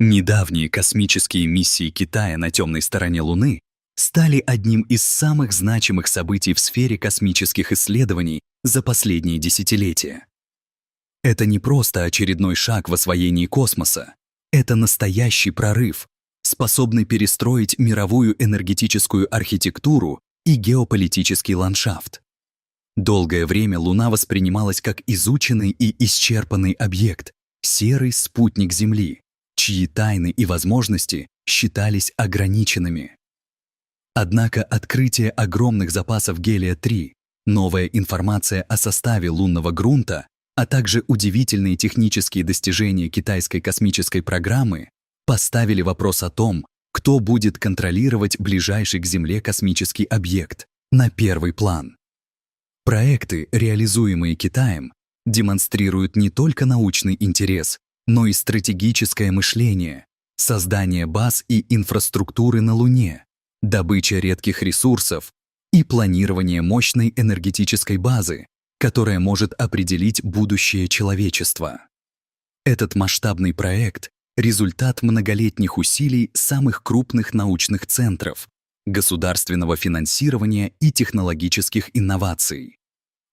Недавние космические миссии Китая на темной стороне Луны стали одним из самых значимых событий в сфере космических исследований за последние десятилетия. Это не просто очередной шаг в освоении космоса, это настоящий прорыв, способный перестроить мировую энергетическую архитектуру и геополитический ландшафт. Долгое время Луна воспринималась как изученный и исчерпанный объект, серый спутник Земли, чьи тайны и возможности считались ограниченными. Однако открытие огромных запасов гелия-3, новая информация о составе лунного грунта, а также удивительные технические достижения китайской космической программы поставили вопрос о том, кто будет контролировать ближайший к Земле космический объект, на первый план. Проекты, реализуемые Китаем, демонстрируют не только научный интерес, но и стратегическое мышление, создание баз и инфраструктуры на Луне, добыча редких ресурсов и планирование мощной энергетической базы, которая может определить будущее человечества. Этот масштабный проект — результат многолетних усилий самых крупных научных центров, государственного финансирования и технологических инноваций.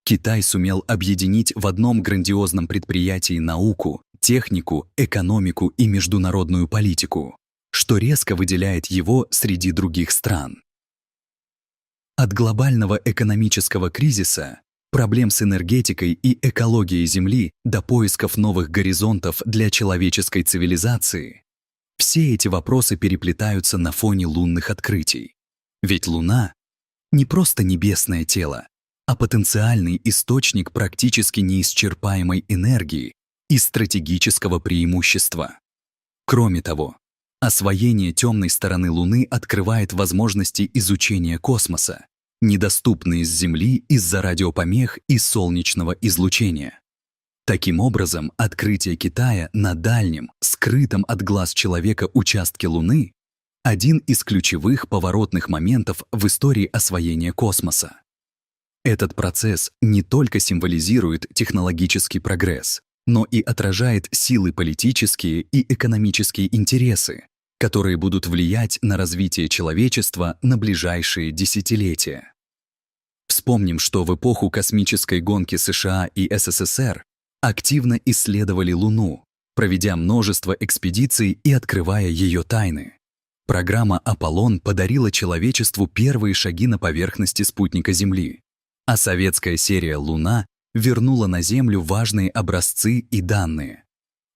Китай сумел объединить в одном грандиозном предприятии науку, технику, экономику и международную политику, что резко выделяет его среди других стран. От глобального экономического кризиса, проблем с энергетикой и экологией Земли до поисков новых горизонтов для человеческой цивилизации, все эти вопросы переплетаются на фоне лунных открытий. Ведь Луна — не просто небесное тело, а потенциальный источник практически неисчерпаемой энергии и стратегического преимущества. Кроме того, освоение темной стороны Луны открывает возможности изучения космоса, недоступные с Земли из-за радиопомех и солнечного излучения. Таким образом, открытие Китая на дальнем, скрытом от глаз человека участке Луны — один из ключевых поворотных моментов в истории освоения космоса. Этот процесс не только символизирует технологический прогресс, но и отражает силы политические и экономические интересы, которые будут влиять на развитие человечества на ближайшие десятилетия. Вспомним, что в эпоху космической гонки США и СССР активно исследовали Луну, проведя множество экспедиций и открывая ее тайны. Программа «Аполлон» подарила человечеству первые шаги на поверхности спутника Земли, а советская серия «Луна» вернула на Землю важные образцы и данные.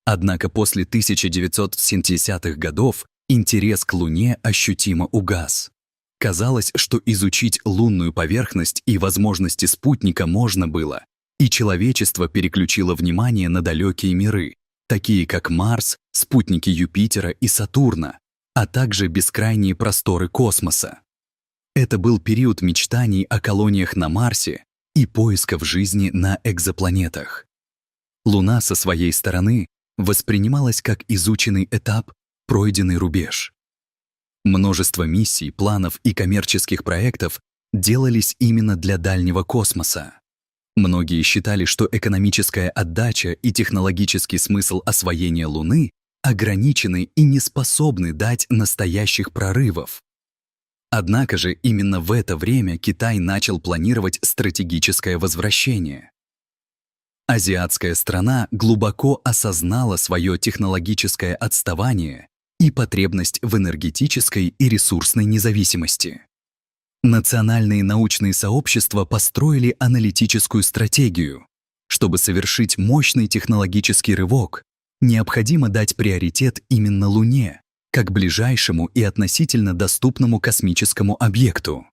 Однако после 1970-х годов интерес к Луне ощутимо угас. Казалось, что изучить лунную поверхность и возможности спутника можно было, и человечество переключило внимание на далекие миры, такие как Марс, спутники Юпитера и Сатурна, а также бескрайние просторы космоса. Это был период мечтаний о колониях на Марсе и поисков жизни на экзопланетах. Луна со своей стороны воспринималась как изученный этап, пройденный рубеж. Множество миссий, планов и коммерческих проектов делались именно для дальнего космоса. Многие считали, что экономическая отдача и технологический смысл освоения Луны ограничены и не способны дать настоящих прорывов. Однако же именно в это время Китай начал планировать стратегическое возвращение. Азиатская страна глубоко осознала свое технологическое отставание и потребность в энергетической и ресурсной независимости. Национальные научные сообщества построили аналитическую стратегию. Чтобы совершить мощный технологический рывок, необходимо дать приоритет именно Луне, как ближайшему и относительно доступному космическому объекту.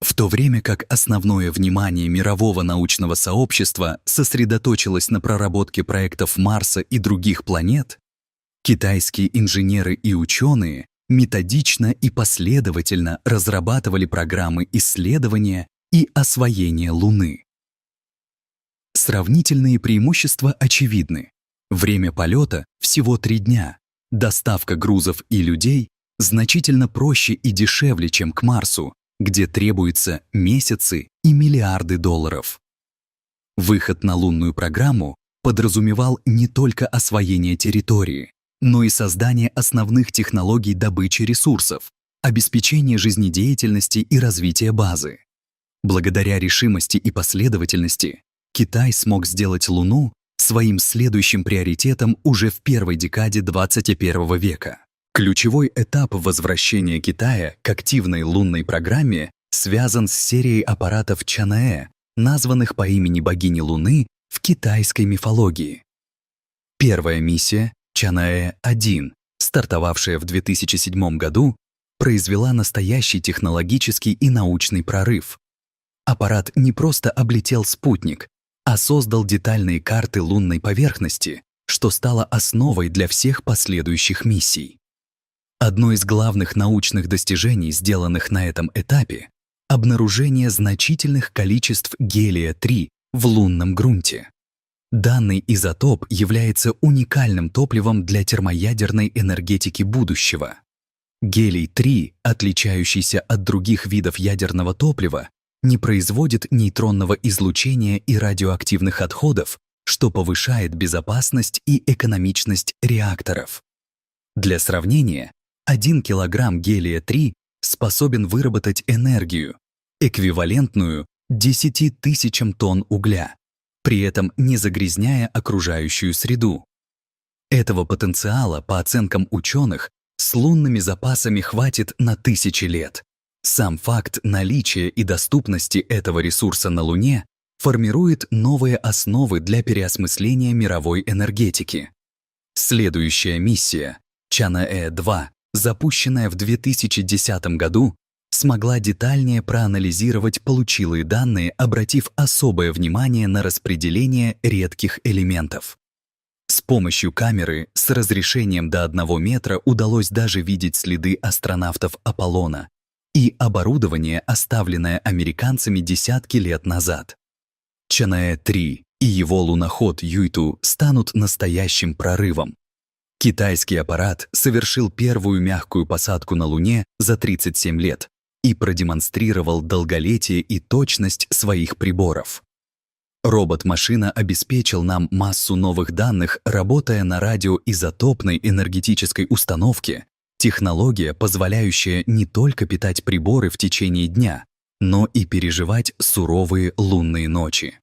В то время как основное внимание мирового научного сообщества сосредоточилось на проработке проектов Марса и других планет, китайские инженеры и ученые методично и последовательно разрабатывали программы исследования и освоения Луны. Сравнительные преимущества очевидны. Время полета всего 3 дня. Доставка грузов и людей значительно проще и дешевле, чем к Марсу, где требуются месяцы и миллиарды долларов. Выход на лунную программу подразумевал не только освоение территории, но и создание основных технологий добычи ресурсов, обеспечение жизнедеятельности и развития базы. Благодаря решимости и последовательности Китай смог сделать Луну своим следующим приоритетом уже в первой декаде 21 века. Ключевой этап возвращения Китая к активной лунной программе связан с серией аппаратов Чанаэ, названных по имени богини Луны в китайской мифологии. Первая миссия Чанаэ-1, стартовавшая в 2007 году, произвела настоящий технологический и научный прорыв. Аппарат не просто облетел спутник, а создал детальные карты лунной поверхности, что стало основой для всех последующих миссий. Одно из главных научных достижений, сделанных на этом этапе, обнаружение значительных количеств гелия-3 в лунном грунте. Данный изотоп является уникальным топливом для термоядерной энергетики будущего. Гелий-3, отличающийся от других видов ядерного топлива, не производит нейтронного излучения и радиоактивных отходов, что повышает безопасность и экономичность реакторов. Для сравнения, 1 килограмм гелия-3 способен выработать энергию, эквивалентную 10 тысячам тонн угля, при этом не загрязняя окружающую среду. Этого потенциала, по оценкам ученых, с лунными запасами хватит на тысячи лет. Сам факт наличия и доступности этого ресурса на Луне формирует новые основы для переосмысления мировой энергетики. Следующая миссия, Чанаэ-2, запущенная в 2010 году, смогла детальнее проанализировать получилые данные, обратив особое внимание на распределение редких элементов. С помощью камеры с разрешением до 1 метра удалось даже видеть следы астронавтов Аполлона и оборудование, оставленное американцами десятки лет назад. Чанаэ-3 и его луноход Юйту станут настоящим прорывом. Китайский аппарат совершил первую мягкую посадку на Луне за 37 лет и продемонстрировал долголетие и точность своих приборов. Робот-машина обеспечил нам массу новых данных, работая на радиоизотопной энергетической установке, технология, позволяющая не только питать приборы в течение дня, но и переживать суровые лунные ночи.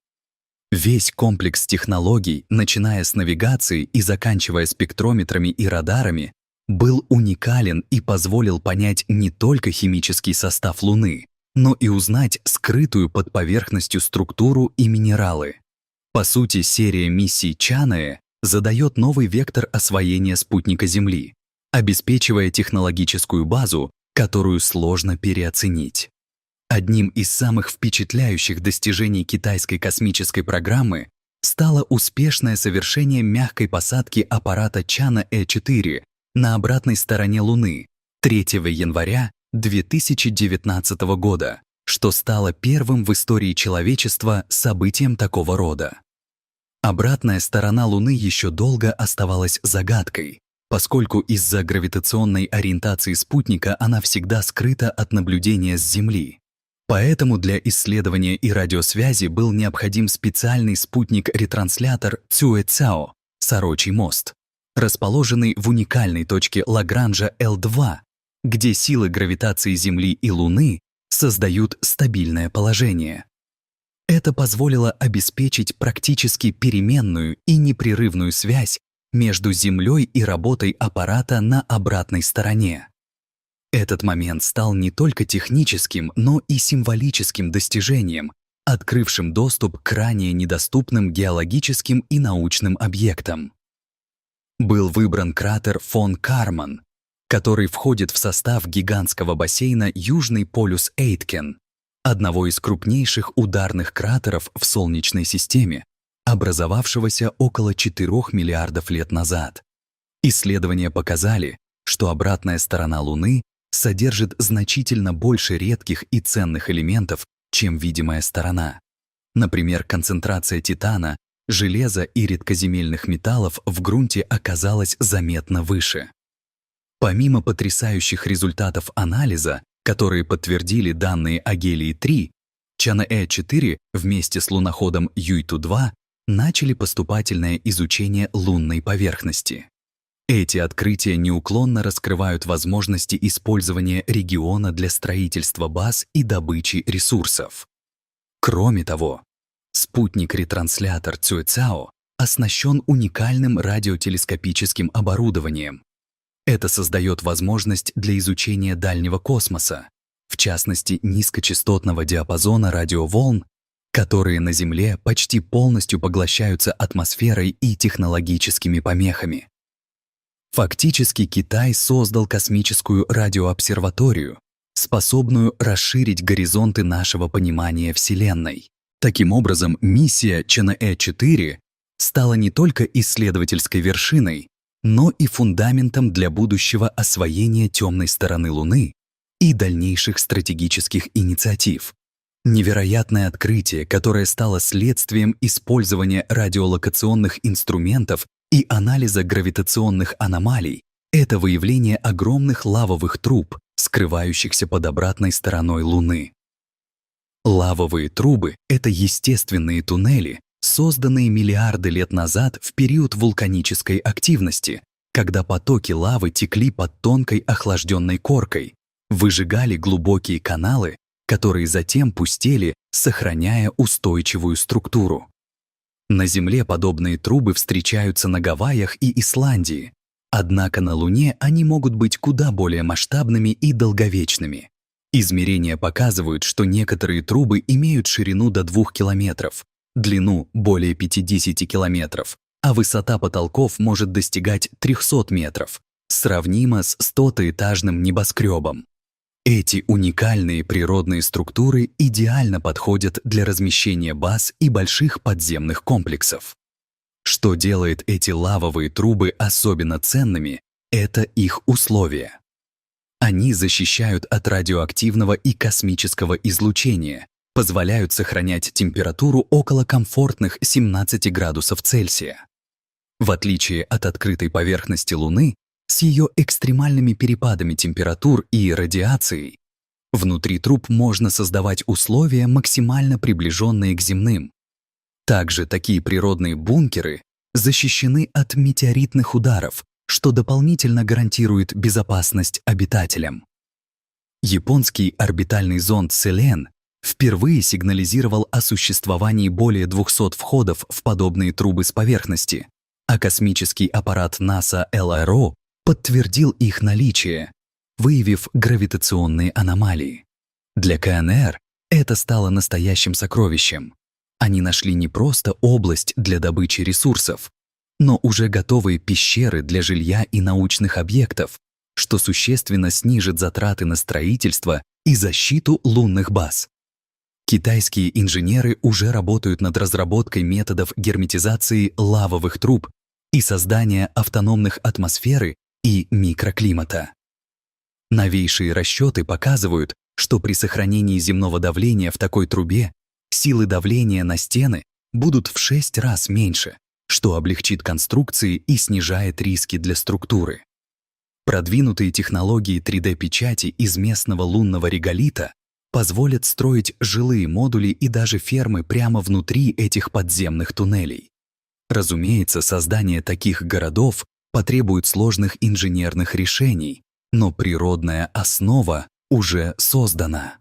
Весь комплекс технологий, начиная с навигации и заканчивая спектрометрами и радарами, был уникален и позволил понять не только химический состав Луны, но и узнать скрытую под поверхностью структуру и минералы. По сути, серия миссий Чанаэ задает новый вектор освоения спутника Земли, обеспечивая технологическую базу, которую сложно переоценить. Одним из самых впечатляющих достижений китайской космической программы стало успешное совершение мягкой посадки аппарата Чанаэ-4 на обратной стороне Луны 3 января 2019 года, что стало первым в истории человечества событием такого рода. Обратная сторона Луны еще долго оставалась загадкой, поскольку из-за гравитационной ориентации спутника она всегда скрыта от наблюдения с Земли. Поэтому для исследования и радиосвязи был необходим специальный спутник-ретранслятор Цюэцао, Сорочий мост, расположенный в уникальной точке Лагранжа L2, где силы гравитации Земли и Луны создают стабильное положение. Это позволило обеспечить практически переменную и непрерывную связь между Землей и работой аппарата на обратной стороне. Этот момент стал не только техническим, но и символическим достижением, открывшим доступ к ранее недоступным геологическим и научным объектам. Был выбран кратер фон Карман, который входит в состав гигантского бассейна Южный полюс Эйткен, одного из крупнейших ударных кратеров в Солнечной системе, образовавшегося около 4 миллиардов лет назад. Исследования показали, что обратная сторона Луны содержит значительно больше редких и ценных элементов, чем видимая сторона. Например, концентрация титана, железа и редкоземельных металлов в грунте оказалась заметно выше. Помимо потрясающих результатов анализа, которые подтвердили данные о гелии-3, Чанаэ-4 вместе с луноходом Юйту-2 начали поступательное изучение лунной поверхности. Эти открытия неуклонно раскрывают возможности использования региона для строительства баз и добычи ресурсов. Кроме того, спутник-ретранслятор Цюэцао оснащен уникальным радиотелескопическим оборудованием. Это создает возможность для изучения дальнего космоса, в частности низкочастотного диапазона радиоволн, которые на Земле почти полностью поглощаются атмосферой и технологическими помехами. Фактически Китай создал космическую радиообсерваторию, способную расширить горизонты нашего понимания Вселенной. Таким образом, миссия Чанъэ-4 стала не только исследовательской вершиной, но и фундаментом для будущего освоения темной стороны Луны и дальнейших стратегических инициатив. Невероятное открытие, которое стало следствием использования радиолокационных инструментов и анализа гравитационных аномалий, это выявление огромных лавовых труб, скрывающихся под обратной стороной Луны. Лавовые трубы — это естественные туннели, созданные миллиарды лет назад в период вулканической активности, когда потоки лавы текли под тонкой охлажденной коркой, выжигали глубокие каналы, которые затем пустели, сохраняя устойчивую структуру. На Земле подобные трубы встречаются на Гавайях и Исландии, однако на Луне они могут быть куда более масштабными и долговечными. Измерения показывают, что некоторые трубы имеют ширину до 2 километров, длину более 50 километров, а высота потолков может достигать 300 метров, сравнимо с 100-этажным небоскребом. Эти уникальные природные структуры идеально подходят для размещения баз и больших подземных комплексов. Что делает эти лавовые трубы особенно ценными, это их условия. Они защищают от радиоактивного и космического излучения, позволяют сохранять температуру около комфортных 17 градусов Цельсия. В отличие от открытой поверхности Луны, с ее экстремальными перепадами температур и радиацией, внутри труб можно создавать условия, максимально приближенные к земным. Также такие природные бункеры защищены от метеоритных ударов, что дополнительно гарантирует безопасность обитателям. Японский орбитальный зонд Селен впервые сигнализировал о существовании более 200 входов в подобные трубы с поверхности, а космический аппарат НАСА LRO подтвердил их наличие, выявив гравитационные аномалии. Для КНР это стало настоящим сокровищем. Они нашли не просто область для добычи ресурсов, но уже готовые пещеры для жилья и научных объектов, что существенно снижит затраты на строительство и защиту лунных баз. Китайские инженеры уже работают над разработкой методов герметизации лавовых труб и создания автономных атмосферы и микроклимата. Новейшие расчеты показывают, что при сохранении земного давления в такой трубе силы давления на стены будут в 6 раз меньше, что облегчит конструкции и снижает риски для структуры. Продвинутые технологии 3D-печати из местного лунного реголита позволят строить жилые модули и даже фермы прямо внутри этих подземных туннелей. Разумеется, создание таких городов потребует сложных инженерных решений, но природная основа уже создана.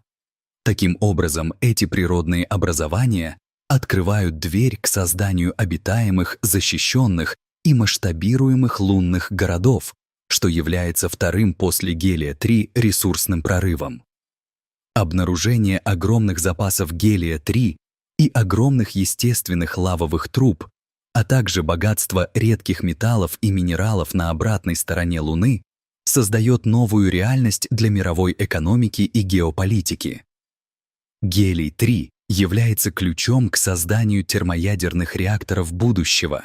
Таким образом, эти природные образования открывают дверь к созданию обитаемых, защищенных и масштабируемых лунных городов, что является вторым после гелия-3 ресурсным прорывом. Обнаружение огромных запасов гелия-3 и огромных естественных лавовых труб, а также богатство редких металлов и минералов на обратной стороне Луны создает новую реальность для мировой экономики и геополитики. Гелий-3 является ключом к созданию термоядерных реакторов будущего,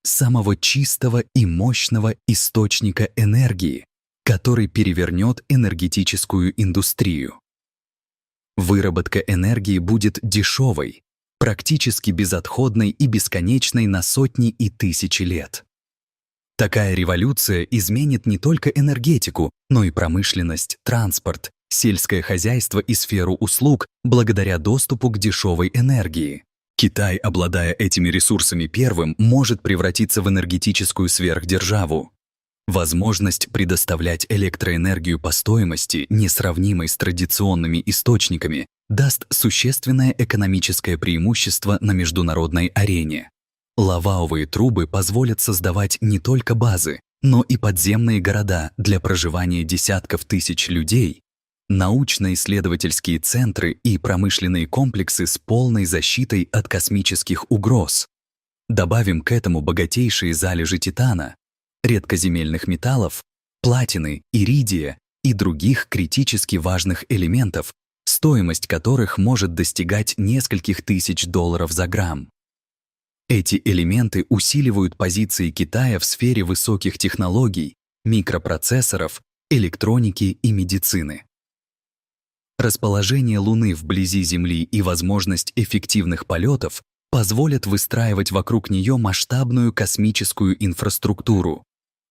самого чистого и мощного источника энергии, который перевернет энергетическую индустрию. Выработка энергии будет дешевой, практически безотходной и бесконечной на сотни и тысячи лет. Такая революция изменит не только энергетику, но и промышленность, транспорт, сельское хозяйство и сферу услуг благодаря доступу к дешевой энергии. Китай, обладая этими ресурсами первым, может превратиться в энергетическую сверхдержаву. Возможность предоставлять электроэнергию по стоимости, несравнимой с традиционными источниками, даст существенное экономическое преимущество на международной арене. Лаваовые трубы позволят создавать не только базы, но и подземные города для проживания десятков тысяч людей, научно-исследовательские центры и промышленные комплексы с полной защитой от космических угроз. Добавим к этому богатейшие залежи титана, редкоземельных металлов, платины, иридия и других критически важных элементов, стоимость которых может достигать нескольких тысяч долларов за грамм. Эти элементы усиливают позиции Китая в сфере высоких технологий, микропроцессоров, электроники и медицины. Расположение Луны вблизи Земли и возможность эффективных полетов позволят выстраивать вокруг нее масштабную космическую инфраструктуру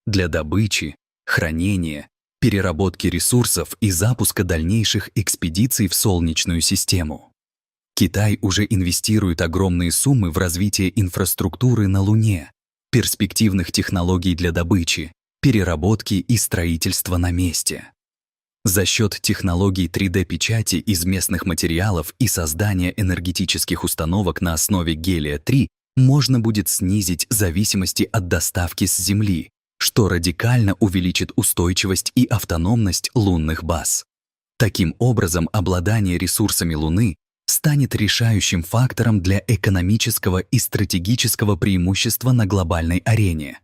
для добычи, хранения, переработки ресурсов и запуска дальнейших экспедиций в Солнечную систему. Китай уже инвестирует огромные суммы в развитие инфраструктуры на Луне, перспективных технологий для добычи, переработки и строительства на месте. За счет технологий 3D-печати из местных материалов и создания энергетических установок на основе гелия-3 можно будет снизить зависимости от доставки с Земли, что радикально увеличит устойчивость и автономность лунных баз. Таким образом, обладание ресурсами Луны станет решающим фактором для экономического и стратегического преимущества на глобальной арене.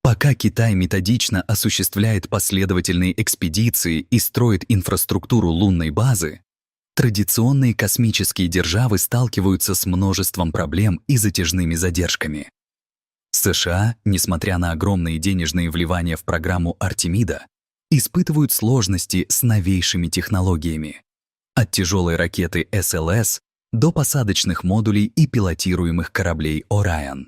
Пока Китай методично осуществляет последовательные экспедиции и строит инфраструктуру лунной базы, традиционные космические державы сталкиваются с множеством проблем и затяжными задержками. США, несмотря на огромные денежные вливания в программу Артемида, испытывают сложности с новейшими технологиями. От тяжелой ракеты СЛС до посадочных модулей и пилотируемых кораблей Orion.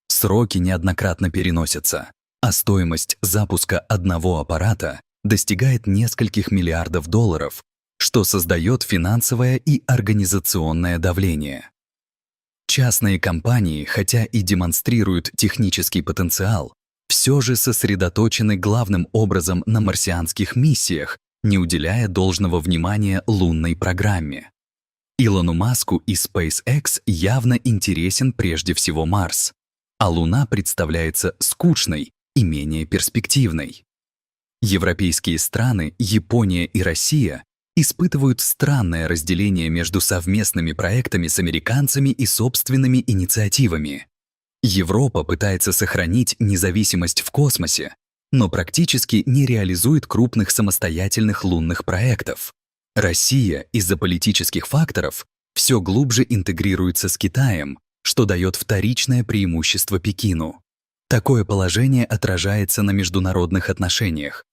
Сроки неоднократно переносятся, а стоимость запуска одного аппарата достигает нескольких миллиардов долларов, что создает финансовое и организационное давление. Частные компании, хотя и демонстрируют технический потенциал, все же сосредоточены главным образом на марсианских миссиях, не уделяя должного внимания лунной программе. Илону Маску и SpaceX явно интересен прежде всего Марс, а Луна представляется скучной и менее перспективной. Европейские страны, Япония и Россия испытывают странное разделение между совместными проектами с американцами и собственными инициативами. Европа пытается сохранить независимость в космосе, но практически не реализует крупных самостоятельных лунных проектов. Россия из-за политических факторов все глубже интегрируется с Китаем, что дает вторичное преимущество Пекину. Такое положение отражается на международных отношениях.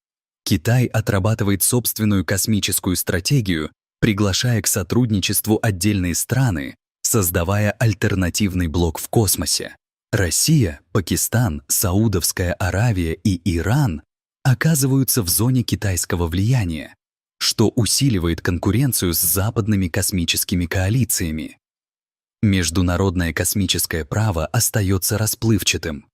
Китай отрабатывает собственную космическую стратегию, приглашая к сотрудничеству отдельные страны, создавая альтернативный блок в космосе. Россия, Пакистан, Саудовская Аравия и Иран оказываются в зоне китайского влияния, что усиливает конкуренцию с западными космическими коалициями. Международное космическое право остается расплывчатым.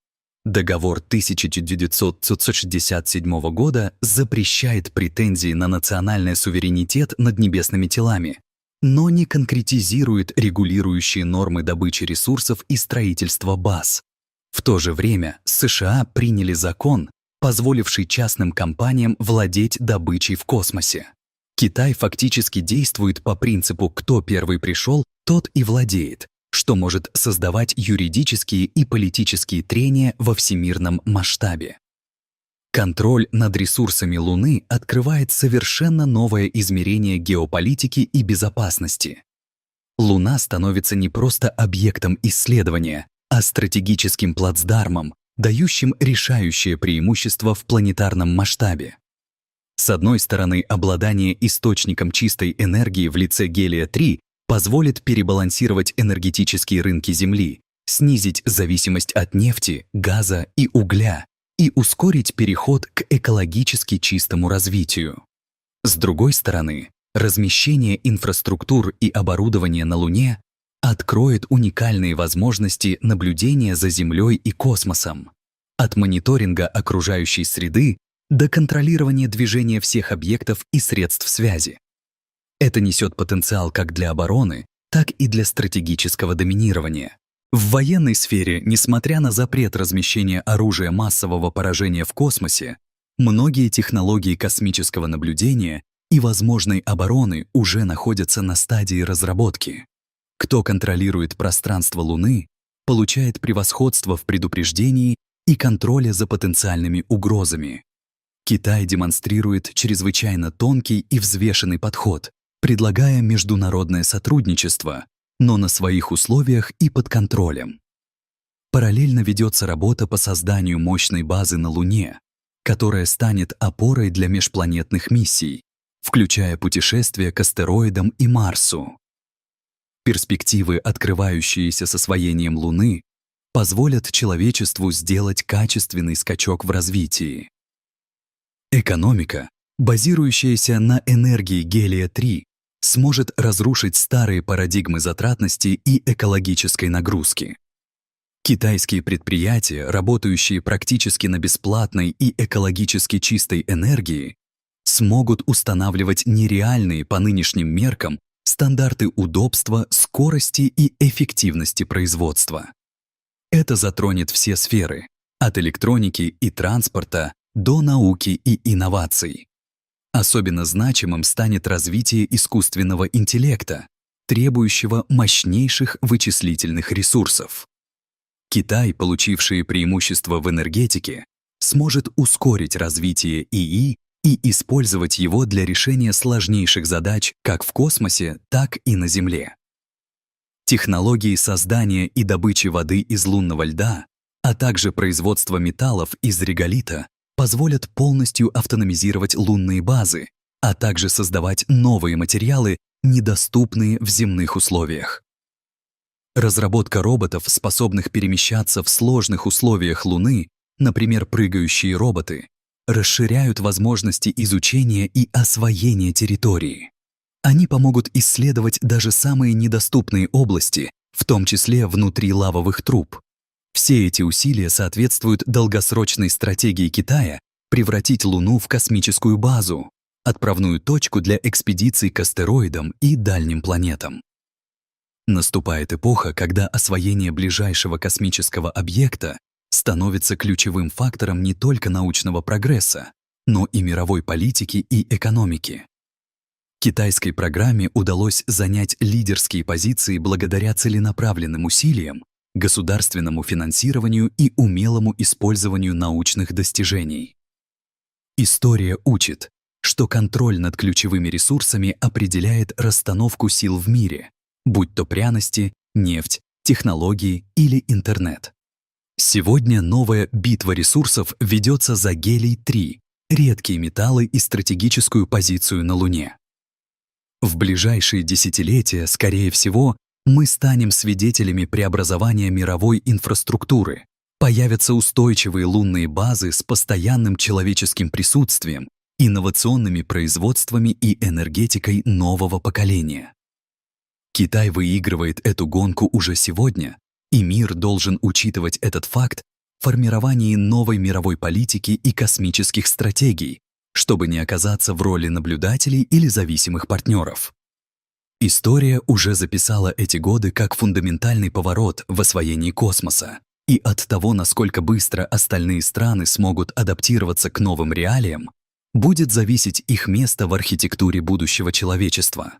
Договор 1967 года запрещает претензии на национальный суверенитет над небесными телами, но не конкретизирует регулирующие нормы добычи ресурсов и строительства баз. В то же время США приняли закон, позволивший частным компаниям владеть добычей в космосе. Китай фактически действует по принципу «кто первый пришел, тот и владеет», что может создавать юридические и политические трения во всемирном масштабе. Контроль над ресурсами Луны открывает совершенно новое измерение геополитики и безопасности. Луна становится не просто объектом исследования, а стратегическим плацдармом, дающим решающее преимущество в планетарном масштабе. С одной стороны, обладание источником чистой энергии в лице гелия-3 позволит перебалансировать энергетические рынки Земли, снизить зависимость от нефти, газа и угля и ускорить переход к экологически чистому развитию. С другой стороны, размещение инфраструктур и оборудования на Луне откроет уникальные возможности наблюдения за Землей и космосом. от мониторинга окружающей среды до контролирования движения всех объектов и средств связи. Это несет потенциал как для обороны, так и для стратегического доминирования. В военной сфере, несмотря на запрет размещения оружия массового поражения в космосе, многие технологии космического наблюдения и возможной обороны уже находятся на стадии разработки. Кто контролирует пространство Луны, получает превосходство в предупреждении и контроле за потенциальными угрозами. Китай демонстрирует чрезвычайно тонкий и взвешенный подход, предлагая международное сотрудничество, но на своих условиях и под контролем. Параллельно ведется работа по созданию мощной базы на Луне, которая станет опорой для межпланетных миссий, включая путешествия к астероидам и Марсу. Перспективы, открывающиеся с освоением Луны, позволят человечеству сделать качественный скачок в развитии. Экономика, базирующаяся на энергии гелия-3, сможет разрушить старые парадигмы затратности и экологической нагрузки. Китайские предприятия, работающие практически на бесплатной и экологически чистой энергии, смогут устанавливать нереальные по нынешним меркам стандарты удобства, скорости и эффективности производства. Это затронет все сферы, от электроники и транспорта до науки и инноваций. Особенно значимым станет развитие искусственного интеллекта, требующего мощнейших вычислительных ресурсов. Китай, получивший преимущество в энергетике, сможет ускорить развитие ИИ и использовать его для решения сложнейших задач как в космосе, так и на Земле. Технологии создания и добычи воды из лунного льда, а также производства металлов из реголита позволят полностью автономизировать лунные базы, а также создавать новые материалы, недоступные в земных условиях. Разработка роботов, способных перемещаться в сложных условиях Луны, например, прыгающие роботы, расширяют возможности изучения и освоения территории. Они помогут исследовать даже самые недоступные области, в том числе внутри лавовых труб. Все эти усилия соответствуют долгосрочной стратегии Китая превратить Луну в космическую базу, отправную точку для экспедиций к астероидам и дальним планетам. Наступает эпоха, когда освоение ближайшего космического объекта становится ключевым фактором не только научного прогресса, но и мировой политики и экономики. Китайской программе удалось занять лидерские позиции благодаря целенаправленным усилиям, государственному финансированию и умелому использованию научных достижений. История учит, что контроль над ключевыми ресурсами определяет расстановку сил в мире, будь то пряности, нефть, технологии или интернет. Сегодня новая битва ресурсов ведется за гелий-3, редкие металлы и стратегическую позицию на Луне. В ближайшие десятилетия, скорее всего, мы станем свидетелями преобразования мировой инфраструктуры. Появятся устойчивые лунные базы с постоянным человеческим присутствием, инновационными производствами и энергетикой нового поколения. Китай выигрывает эту гонку уже сегодня, и мир должен учитывать этот факт в формировании новой мировой политики и космических стратегий, чтобы не оказаться в роли наблюдателей или зависимых партнеров. История уже записала эти годы как фундаментальный поворот в освоении космоса, и от того, насколько быстро остальные страны смогут адаптироваться к новым реалиям, будет зависеть их место в архитектуре будущего человечества.